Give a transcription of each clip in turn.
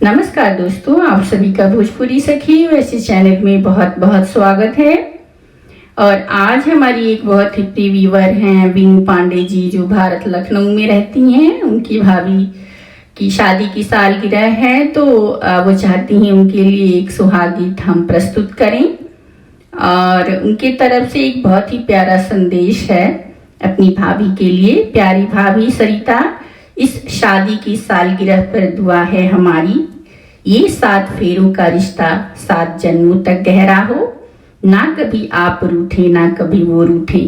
नमस्कार दोस्तों, आप सभी का भोजपुरी सखी वैसे चैनल में बहुत बहुत स्वागत है। और आज हमारी एक बहुत ही प्रिय व्यूअर हैं वीनू पांडे जी, जो भारत लखनऊ में रहती हैं। उनकी भाभी की शादी की सालगिरह है, तो वो चाहती हैं उनके लिए एक सुहाग गीत हम प्रस्तुत करें। और उनके तरफ से एक बहुत ही प्यारा संदेश है अपनी भाभी के लिए। प्यारी भाभी सरिता, इस शादी की सालगिरह पर दुआ है हमारी, ये 7 फेरों का रिश्ता 7 जन्मों तक गहरा हो। ना कभी आप रूठे ना कभी वो रूठे,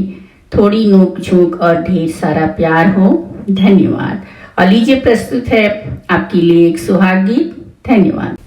थोड़ी नोक झोंक और ढेर सारा प्यार हो। धन्यवाद। और लीजिए प्रस्तुत है आपके लिए एक सुहाग गीत। धन्यवाद।